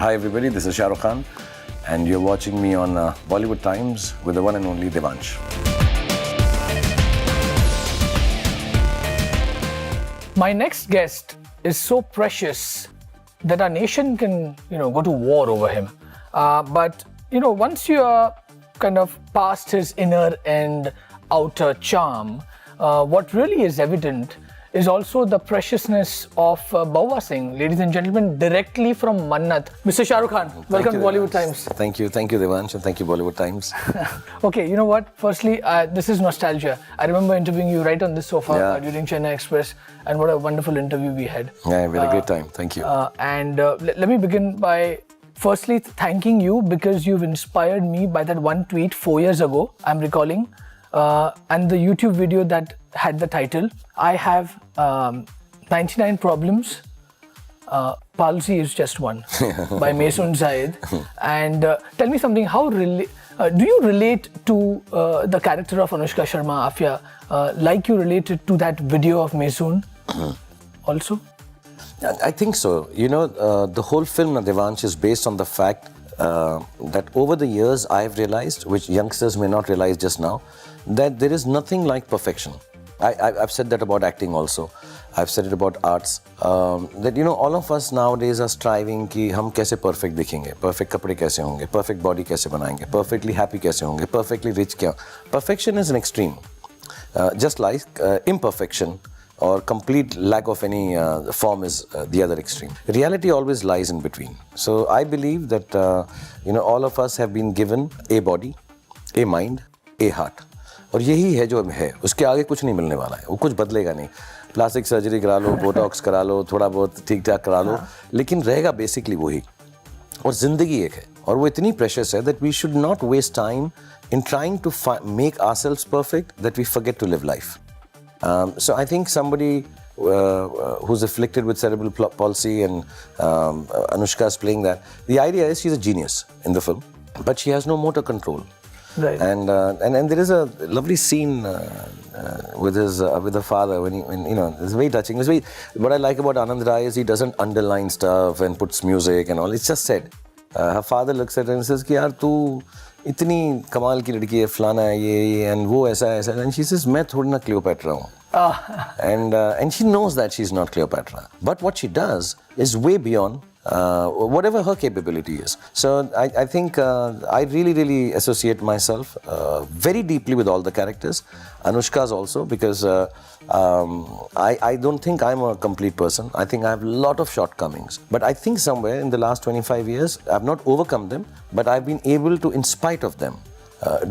Hi everybody, this is Shah Rukh Khan and you're watching me on Bollywood Times with the one and only Devansh. My next guest is so precious that our nation can, go to war over him. But once you are kind of past his inner and outer charm, what really is evident is also the preciousness of Bawa Singh. Ladies and gentlemen, directly from Mannat, Mr. Shah Rukh Khan. Welcome to Bollywood Times. Thank you Devansh, and thank you Bollywood Times. Okay, you know what? Firstly, this is nostalgia. I remember interviewing you right on this sofa during Chennai Express, and what a wonderful interview we had. Yeah, we had a great time. Thank you. Let me begin by firstly thanking you because you've inspired me by that one tweet 4 years ago, I'm recalling, and the YouTube video that had the title, I have 99 problems, palsy is just one, by Masoon Zayed. And tell me something, do you relate to the character of Anushka Sharma, Afia, like you related to that video of Masoon also? I think so. The whole film, Devansh, is based on the fact that over the years I've realized, which youngsters may not realize just now, that there is nothing like perfection. I've said that about acting also. I've said it about arts. That all of us nowadays are striving कि हम कैसे perfect दिखेंगे, perfect कपड़े कैसे होंगे, perfect body कैसे बनाएंगे, perfectly happy कैसे होंगे, perfectly rich क्या. Perfection is an extreme, just like imperfection or complete lack of any form is the other extreme. Reality always lies in between. So I believe that all of us have been given a body, a mind, a heart. और यही है जो है, उसके आगे कुछ नहीं मिलने वाला है, वो कुछ बदलेगा नहीं. प्लास्टिक सर्जरी करा लो, बोटॉक्स करा लो, थोड़ा बहुत ठीक ठाक करा लो, लेकिन रहेगा बेसिकली वही. और जिंदगी एक है, और वो इतनी प्रेशियस है that we should not waste time in trying to make ourselves perfect that we forget to live life. So I think somebody who's afflicted with cerebral palsy and Anushka is playing that, the idea is she's a genius in the film, but she has no motor control. Right. And there is a lovely scene with the father when it's very touching. What I like about Anand Rai is he doesn't underline stuff and puts music and all. It's just said. Her father looks at her and says कि यार तू इतनी कमाल की लड़की है, फलाना है ये and वो ऐसा, and she says मैं थोड़ी ना Cleopatra हूँ. And she knows that she's not Cleopatra. But what she does is way beyond whatever her capability is. So I think I really associate myself very deeply with all the characters. Anushka's also, because I don't think I'm a complete person. I think I have a lot of shortcomings. But I think somewhere in the last 25 years, I've not overcome them, but I've been able to, in spite of them,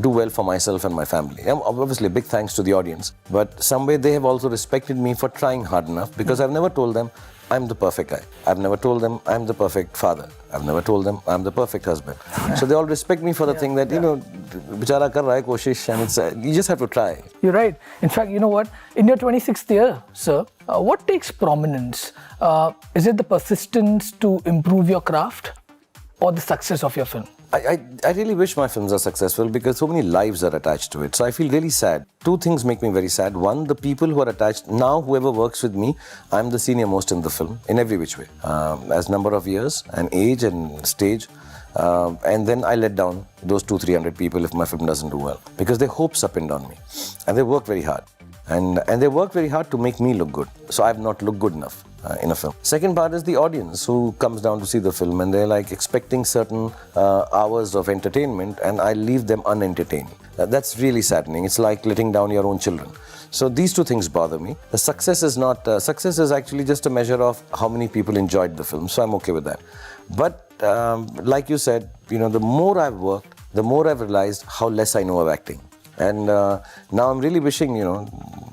do well for myself and my family. Obviously, big thanks to the audience. But somewhere they have also respected me for trying hard enough, because I've never told them I'm the perfect guy. I've never told them I'm the perfect father. I've never told them I'm the perfect husband. So they all respect me for the thing that, bichara kar raha hai koshish, and you just have to try. You're right. In fact, you know what? In your 26th year, sir, what takes prominence? Is it the persistence to improve your craft or the success of your film? I really wish my films are successful because so many lives are attached to it. So I feel really sad. Two things make me very sad. One, the people who are attached. Now, whoever works with me, I'm the senior most in the film, in every which way. As number of years and age and stage. And then I let down those 200-300 people if my film doesn't do well. Because their hopes are pinned on me. And they work very hard. And they work very hard to make me look good. So I've not looked good enough in a film. Second part is the audience who comes down to see the film and they're like expecting certain hours of entertainment, and I leave them unentertained. That's really saddening. It's like letting down your own children. So these two things bother me. The success is not, success is actually just a measure of how many people enjoyed the film. So I'm okay with that. But like you said, the more I've worked, the more I've realized how less I know of acting. And now I'm really wishing,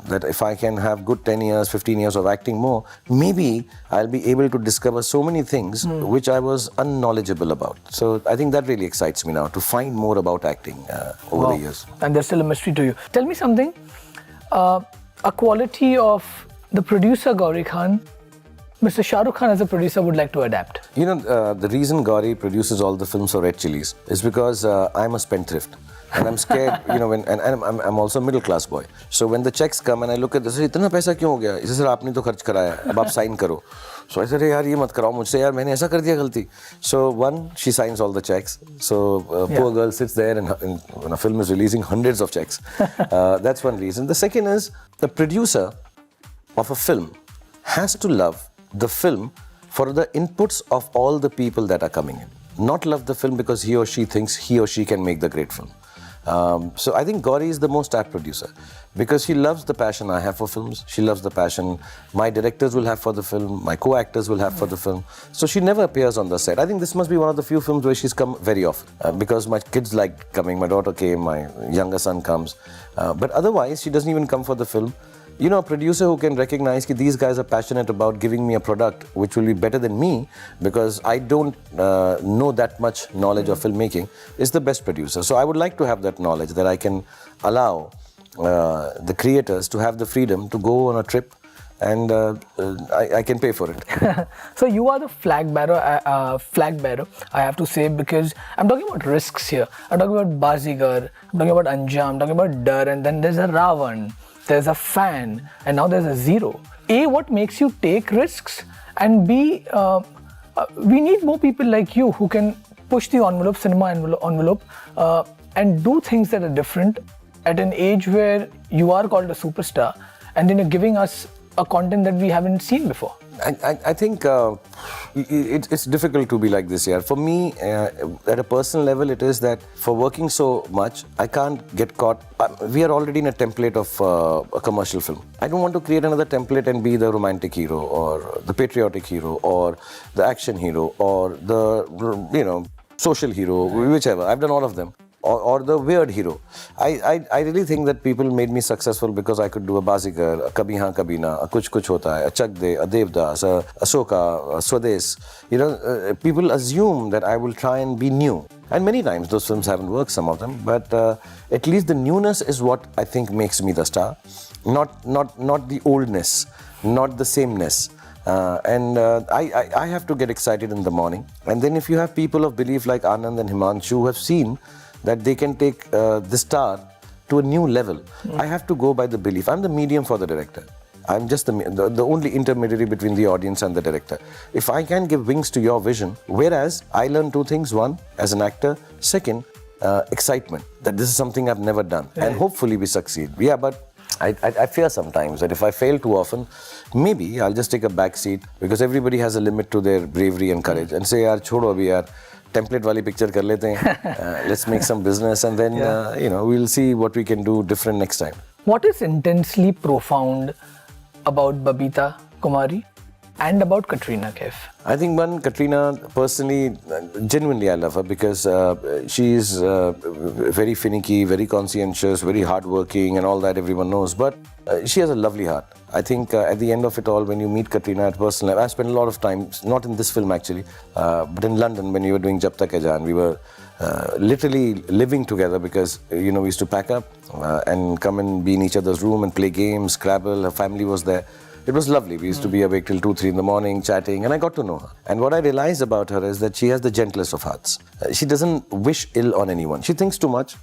that if I can have good 10 years, 15 years of acting more, maybe I'll be able to discover so many things which I was unknowledgeable about. So I think that really excites me now, to find more about acting over the years. And there's still a mystery to you. Tell me something, a quality of the producer Gauri Khan, Mr. Shah Rukh Khan as a producer would like to adapt. The reason Gauri produces all the films for Red Chillies is because I'm a spendthrift. And I'm scared, and I'm also a middle class boy. So when the checks come and I look at this, इतना पैसा क्यों हो गया? इसे sir आपने तो खर्च कराया, अब आप sign करो. So I said, यार ये मत कराओ मुझसे यार, मैंने ऐसा कर दिया गलती. So one, she signs all the checks. So poor girl sits there and when a film is releasing hundreds of checks. That's one reason. The second is the producer of a film has to love the film for the inputs of all the people that are coming in. Not love the film because he or she thinks he or she can make the great film. So I think Gauri is the most apt producer because she loves the passion I have for films. She loves the passion my directors will have for the film, my co-actors will have for the film. So she never appears on the set. I think this must be one of the few films where she's come very often because my kids like coming. My daughter came, my younger son comes. But otherwise, she doesn't even come for the film. A producer who can recognize that these guys are passionate about giving me a product which will be better than me because I don't know that much knowledge of filmmaking is the best producer. So I would like to have that knowledge that I can allow the creators to have the freedom to go on a trip and I can pay for it. So you are the flag bearer, I have to say, because I'm talking about risks here. I'm talking about Bazigar, I'm talking about Anjam, I'm talking about Dar, and then there's a Ravan. There's a fan, and now there's a zero. A, what makes you take risks? And B, we need more people like you who can push the envelope, cinema envelope, and do things that are different at an age where you are called a superstar, and then you're giving us a content that we haven't seen before. I think it's difficult to be like this here. For me, at a personal level, it is that for working so much, I can't get caught. We are already in a template of a commercial film. I don't want to create another template and be the romantic hero or the patriotic hero or the action hero or the social hero, whichever. I've done all of them. Or the weird hero. I really think that people made me successful because I could do a Bazigar, a Kabhi Haan Kabhi Na, a Kuch Kuch Hota Hai, a Chak De, a Devdas, a Ashoka, a Swades. People assume that I will try and be new. And many times those films haven't worked, some of them, but at least the newness is what I think makes me the star. Not the oldness, not the sameness. I have to get excited in the morning. And then if you have people of belief like Anand and Himanshu who have seen that they can take the star to a new level. I have to go by the belief. I'm the medium for the director. I'm just the only intermediary between the audience and the director. If I can give wings to your vision, whereas I learn two things. One, as an actor. Second, excitement. That this is something I've never done. Right. And hopefully we succeed. Yeah, but I fear sometimes that if I fail too often, maybe I'll just take a back seat because everybody has a limit to their bravery and courage and say, yaar, chodo abhi yaar. Template wali picture kar lete hain. Let's make some business and then we'll see what we can do different next time. What is intensely profound about Babita Kumari and about Katrina Kaif? I think Katrina, personally, genuinely I love her because she is very finicky, very conscientious, very hardworking and all that everyone knows. But she has a lovely heart. I think at the end of it all, when you meet Katrina at personal level, I spent a lot of time, not in this film actually, but in London when we were doing Jab Tak Hai Jaan, we were literally living together because, we used to pack up and come and be in each other's room and play games, Scrabble, her family was there. It was lovely. We used to be awake till 2, 3 in the morning chatting and I got to know her. And what I realized about her is that she has the gentlest of hearts. She doesn't wish ill on anyone. She thinks too much.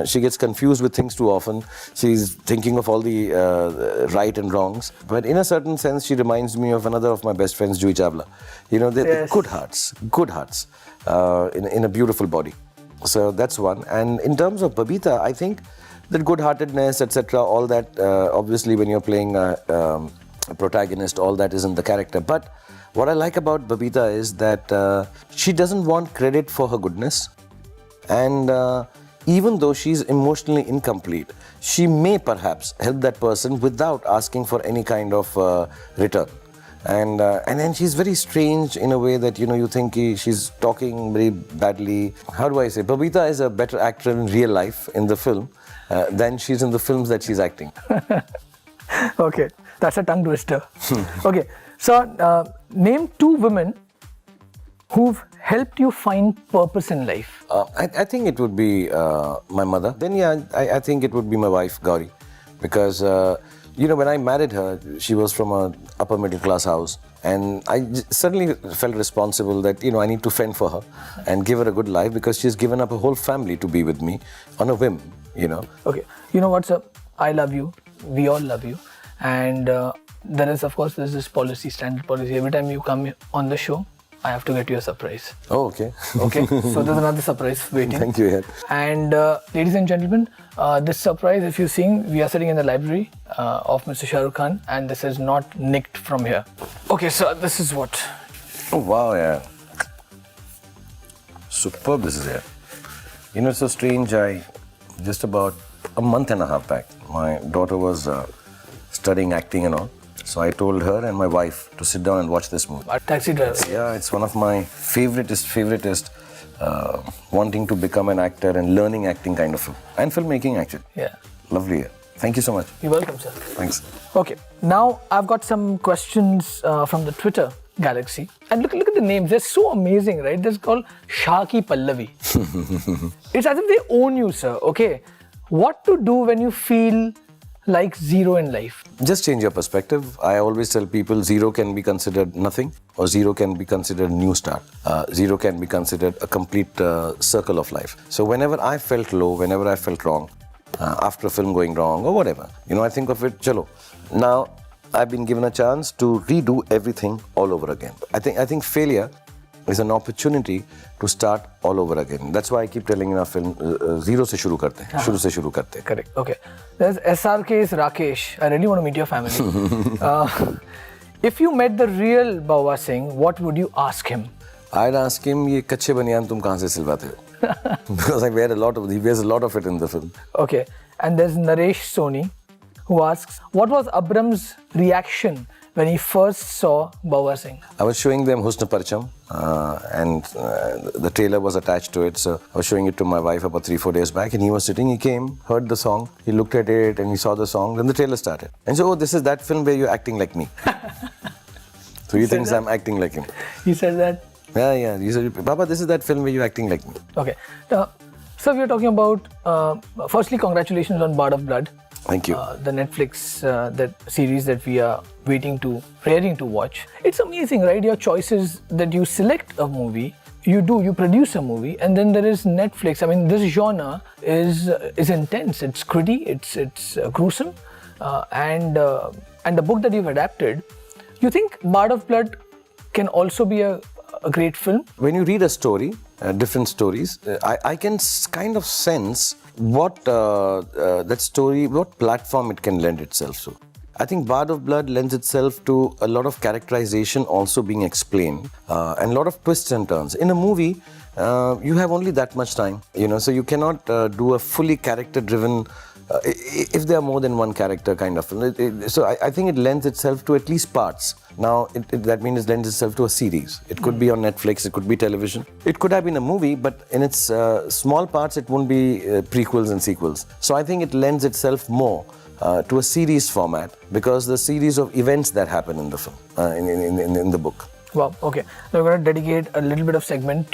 She gets confused with things too often. She's thinking of all the right and wrongs. But in a certain sense, she reminds me of another of my best friends, Juhi Chawla. They're good hearts in a beautiful body. So that's one. And in terms of Babita, I think that good-heartedness, etc., all that, obviously when you're playing a protagonist, all that is in the character. But what I like about Babita is that she doesn't want credit for her goodness. And even though she's emotionally incomplete, she may perhaps help that person without asking for any kind of return. And then she's very strange in a way that, you think she's talking very badly. How do I say? Babita is a better actor in real life in the film than she's in the films that she's acting. Okay, that's a tongue twister. Okay, so name 2 women who've helped you find purpose in life. I think it would be my mother. Then I think it would be my wife, Gauri. Because You know, when I married her, she was from a upper middle class house, and I suddenly felt responsible that, you know, I need to fend for her and give her a good life, because she's given up a whole family to be with me on a whim, you know. Okay, you know what's up? I love you. We all love you. And there is, of course, there's this policy, standard policy. Every time you come on the show, I have to get you a surprise. Oh, okay. Okay, so there's another surprise waiting. Thank you, yeah. And ladies and gentlemen, this surprise, if you've seen, we are sitting in the library of Mr. Shah Rukh Khan, and this is not nicked from here. Okay, so this is what. Oh, wow, yeah. Superb this is, yeah. You know, it's so strange. Just about a month and a half back, my daughter was studying acting and all. So I told her and my wife to sit down and watch this movie. A taxi driver. Yeah, it's one of my favoritist wanting to become an actor and learning acting kind of film. And filmmaking actually. Yeah. Lovely. Yeah. Thank you so much. You're welcome, sir. Thanks. Okay, now I've got some questions from the Twitter galaxy. And look at the names. They're so amazing, right? This is called Shah Ki Pallavi. It's as if they own you, sir. Okay. What to do when you feel like zero in life? Just change your perspective. I always tell people zero can be considered nothing, or zero can be considered new start. Zero can be considered a complete circle of life. So whenever I felt low, whenever I felt wrong, after a film going wrong or whatever, you know, I think of it, chalo. Now I've been given a chance to redo everything all over again. I think failure is an opportunity to start all over again. That's why I keep telling in our film, zero se shuru karte hain, shuru se shuru karte hain. Correct. Okay. There's SRK's Rakesh. I really want to meet your family. If you met the real Bawa Singh, what would you ask him? I'd ask him, ye kache banyan tum kahan se silwate ho? Because he wears a lot of it in the film. Okay. And there's Naresh Soni, who asks, what was Abram's reaction when he first saw Bawa Singh? I was showing them Husn Parcham, and the trailer was attached to it. So I was showing it to my wife about 3-4 days back, and he was sitting, he came, heard the song, he looked at it and he saw the song, then the trailer started. And so, oh, this is that film where you're acting like me. So he thinks I'm acting like him. He said that? Yeah. He said, Baba, this is that film where you're acting like me. Okay. So we are talking about, firstly, congratulations on Bard of Blood. Thank you. The Netflix that series that we are raring to watch. It's amazing, right? Your choices that you select a movie, you produce a movie, and then there is Netflix. I mean, this genre is intense. It's gritty. It's gruesome, and the book that you've adapted. You think Bard of Blood can also be a great film? When you read a story, different stories, I can kind of sense what that story, what platform it can lend itself to. I think Bard of Blood lends itself to a lot of characterization also being explained, and a lot of twists and turns. In a movie, you have only that much time, you know, so you cannot do a fully character-driven, if there are more than one character kind of film. So I think it lends itself to at least parts. Now, that means it lends itself to a series. It could be on Netflix, it could be television. It could have been a movie, but in its small parts, it won't be prequels and sequels. So I think it lends itself more to a series format, because the series of events that happen in the film, in the book. Wow, okay. Now we're going to dedicate a little bit of segment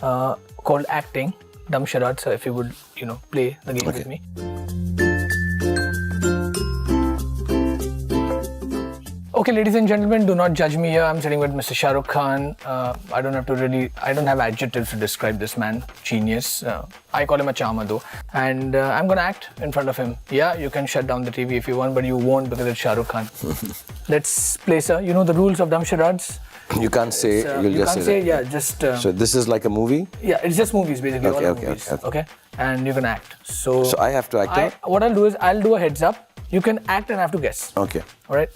called acting. Dumb Charade, sir, if you would, play the game with me. Okay, ladies and gentlemen, do not judge me here. I'm sitting with Mr. Shah Rukh Khan. I don't have adjectives to describe this man. Genius. I call him a charmer though. And I'm going to act in front of him. Yeah, you can shut down the TV if you want, but you won't because it's Shah Rukh Khan. Let's play, sir. You know the rules of Dumb Charades? You can't say, you'll you just can't say that. Yeah, just... so this is like a movie? Yeah, it's just movies basically. Okay. Okay? And you can act. So I have to act out? What I'll do is, I'll do a heads up. You can act and I have to guess. Okay. Alright?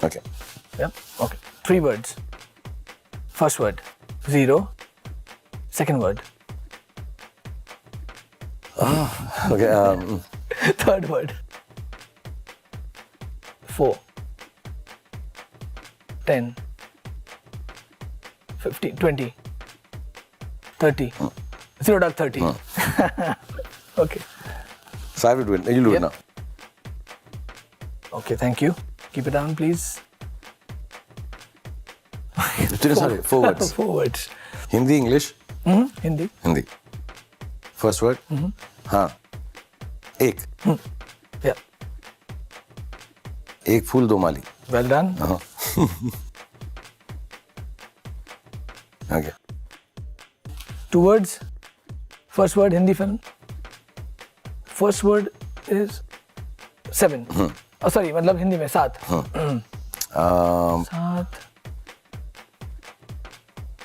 Okay. Yeah, okay. 3 words. First word, 0. Second word. Okay. Third word, 4. 10. 15. 20. 30. 0.30. Okay. So I have to do it. You do it now. Okay, thank you. Keep it down, please. Sorry, 4 words. 4 words. Hindi, English? Hindi. Hindi. First word? Haan. एक Yeah. एक फूल दो माली. Well done. Okay. 2 words. First word Hindi film. First word is 7. Oh, sorry, मतलब हिंदी में 7.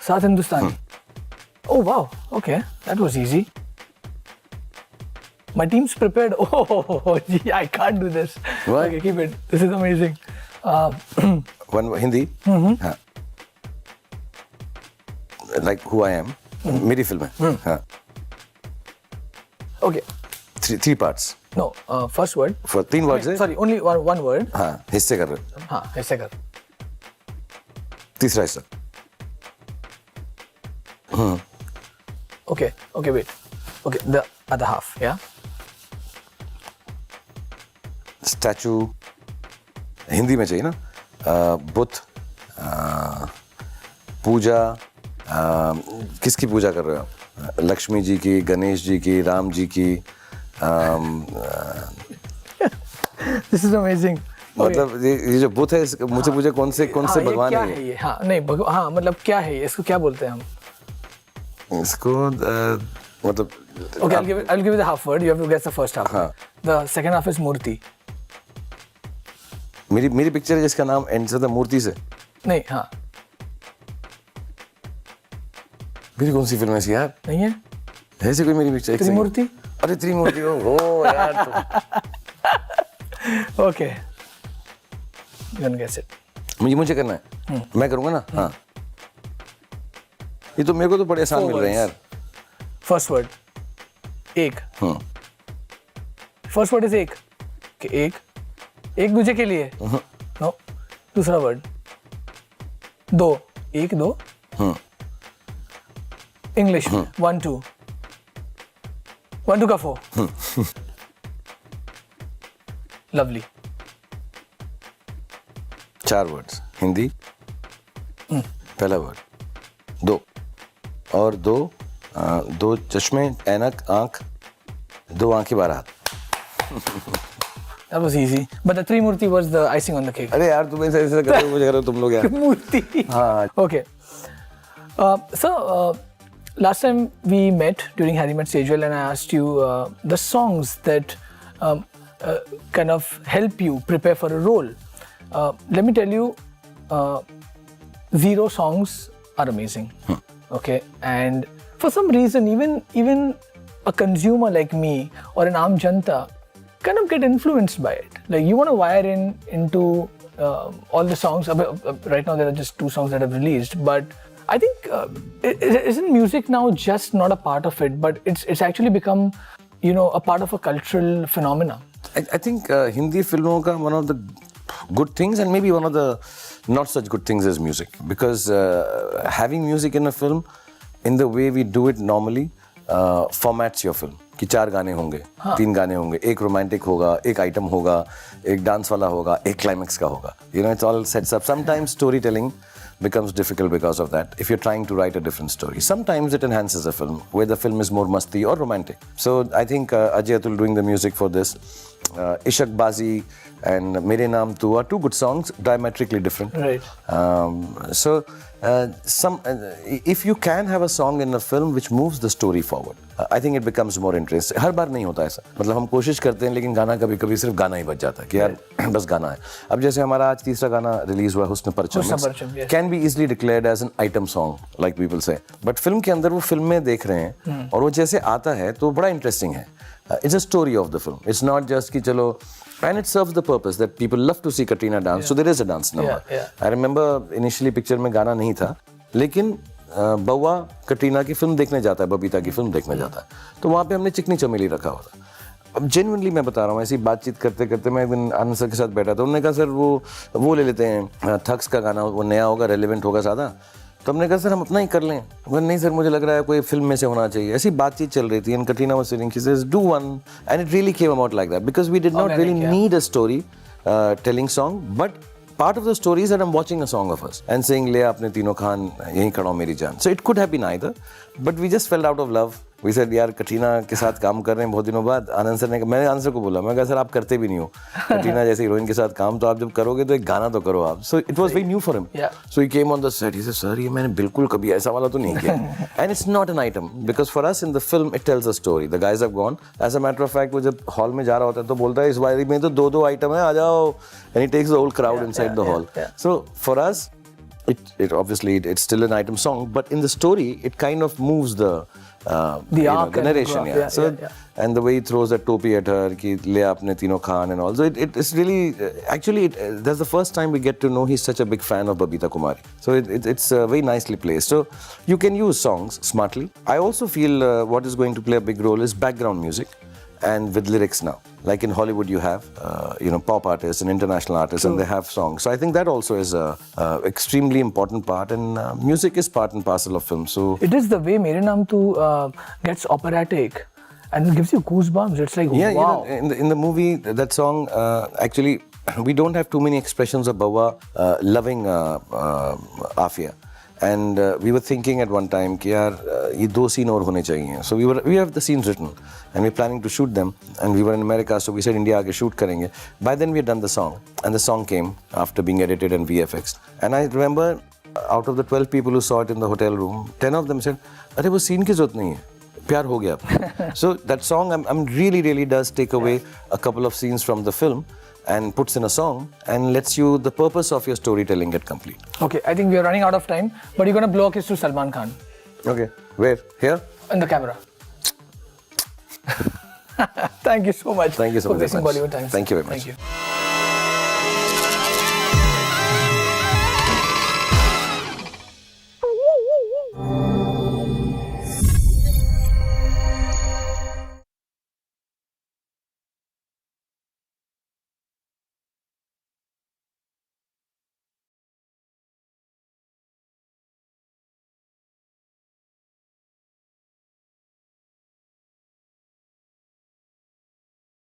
सात हिंदुस्तानी. Oh wow. Okay, that was easy. My team's prepared. Oh, gee, I can't do this. What? Okay, keep it. This is amazing. One Hindi. हाँ. Like who I am. मेरी film है. हाँ. Okay. Three parts. No, first word. For 3 words है. Sorry, only one word. हाँ, हिस्से कर रहे. हाँ, ऐसे कर. तीसरा हिस्सा. Okay, wait. Okay, the other half, yeah? Statue Hindi में चाहिए ना. बुद्ध, पूजा, किसकी पूजा कर रहे हो? लक्ष्मी जी की, गणेश जी की, राम जी की. This is amazing. मतलब ये जो बुद्ध है, मुझसे पूछे कौन से भगवान क्या है ये? हाँ, नहीं हाँ, मतलब क्या है ये? इसको क्या बोलते हैं हम? इसको मतलब. Okay, I'll give you the half word. You have to guess the first half. हाँ. The second half is मूर्ति. मेरी पिक्चर है जिसका नाम एंड से था मूर्ति से. नहीं, हाँ. मेरी कौन सी फिल्म है ऐसी यार? नहीं है? ऐसे कोई मेरी पिक्चर? त्रिमूर्ति? अरे त्रिमूर्ति हो यार. Okay. You can guess it. मुझे करना है. मैं करूँगा ना. हाँ. ये तो मेरे को तो बड़े आसान मिल रहे हैं यार. First word. एक. First word is एक. कि एक दूसरे के लिए. No. दूसरा word. दो. एक दो. English. 1 2. 1 2 का 4. Lovely. 4 वर्ड्स हिंदी. पहला वर्ड दो और दो चश्मे, ऐनक, आंख, 2 आंखें 12 हाथ. That was easy. But the Trimurti was the icing on the cake. अरे यार तुम ऐसे कर रहे हो, मुझे कर रहे हो तुम लोग यार. Murti. हाँ. Okay. So last time we met during Harry Met Sejwell and I asked you the songs that kind of help you prepare for a role. Let me tell you, 0 songs are amazing. Okay, and for some reason, even a consumer like me or an aam janta kind of get influenced by it. Like you want to wire into all the songs. Right now there are just 2 songs that have released, but I think isn't music now just not a part of it, but it's actually become, a part of a cultural phenomena. I think Hindi filmों का one of the good things and maybe one of the not such good things is music, because having music in a film in the way we do it normally formats your film. कि 4 गाने होंगे, 3 गाने होंगे, एक romantic होगा, एक item होगा, एक डांस वाला होगा, एक क्लाइमेक्स का होगा. It's all sets up. Sometimes storytelling becomes difficult because of that. If you're trying to write a different story, sometimes it enhances a film where the film is more masti or romantic. So I think Ajay Atul doing the music for this, Ishak Bazi and Mere Naam Tu are 2 good songs, diametrically different. Right. So if you can have a song in a film which moves the story forward, I think it becomes more interesting. हर बार नहीं होता ऐसा. मतलब हम कोशिश करते हैं लेकिन गाना कभी-कभी सिर्फ गाना ही बच जाता है कि यार बस गाना है. अब जैसे हमारा आज तीसरा गाना रिलीज हुआ है हुस्न परचम, can be easily declared as an item song like people say. But film के अंदर वो फिल्म में देख रहे हैं और वो जैसे आता है तो बड़ा इंटरेस्टिंग है. It's a story of the film. It's not just कि चलो, and it serves the purpose that people love to see Katrina dance. So there is a dance number. I remember initially picture में गाना नहीं था, लेकिन बउआ कटरीना की film देखने जाता है, बबीता की फिल्म देखने जाता है, तो वहाँ पे हमने चिकनी चमेली रखा हुआ था. अब जेन्युइनली मैं बता रहा हूँ, ऐसी बातचीत करते करते मैं एक दिन आनंद सर के साथ बैठा था. उन्होंने कहा सर वो ले लेते हैं, थक्स का गाना, वो नया होगा, रेलिवेंट होगा ज़्यादा. तो हमने कहा सर हम अपना ही कर लें. नहीं सर मुझे लग रहा है कोई फिल्म में से होना चाहिए. ऐसी बातचीत चल रही थी and Katrina was saying she says do one, and it really came about like that because we did not really need a story telling song, but part of the story is that I'm watching a song of us and saying ले आपने तीनों खान यहीं खड़ा हो मेरी जान. So it could have been either, but we just fell out of love We said यार कटरीना के साथ काम कर रहे हैं बहुत दिनों बाद. आनंद सर ने, मैंने आनंद सर को बोला, मैं कहा सर आप करते भी नहीं हो कटरीना जैसे हीरोइन के साथ काम, तो आप जब करोगे तो एक गाना तो करो आप. So it was very new for him. So he came on the set. He said, sir ये मैंने बिल्कुल कभी ऐसा वाला तो नहीं किया. And it's not an item because for us in the film it tells a story. The guys have gone. As a matter of fact वो जब हॉल में जा रहा होता है तो बोलता है इस बारी में तो दो आइटम है, आ जाओ. And he takes the whole crowd inside the hall. So for us it obviously it's still an item song, but in the story it kind of moves the arc, the narration. And the way he throws that topi at her, ki le apne tino khan and all. So it's really actually that's the first time we get to know he's such a big fan of Babita Kumari. So it's very nicely placed. So you can use songs smartly. I also feel what is going to play a big role is background music and with lyrics now. Like in Hollywood you have pop artists and international artists and they have songs. So I think that also is a extremely important part, and music is part and parcel of film. So it is the way Mere Naam Tu gets operatic and it gives you goosebumps. It's like wow. In the movie that song actually we don't have too many expressions of Bawa loving Afia. And we were thinking at one time कि यार ये 2 scene और होने चाहिए. So we have the scenes written and we're planning to shoot them, and we were in America, so we said India आके shoot करेंगे. By then we had done the song, and the song came after being edited and VFXed. And I remember out of the 12 people who saw it in the hotel room, 10 of them said अरे वो scene की जरूरत नहीं है, प्यार हो गया. So that song I'm really does take away a couple of scenes from the film and puts in a song and lets you the purpose of your storytelling get complete. Okay, I think we are running out of time, but you're going to blow a kiss to Salman Khan. Okay, where? Here? In the camera. Thank you so much. Thank you so much. For Bollywood Times. Thank you very much. Thank you.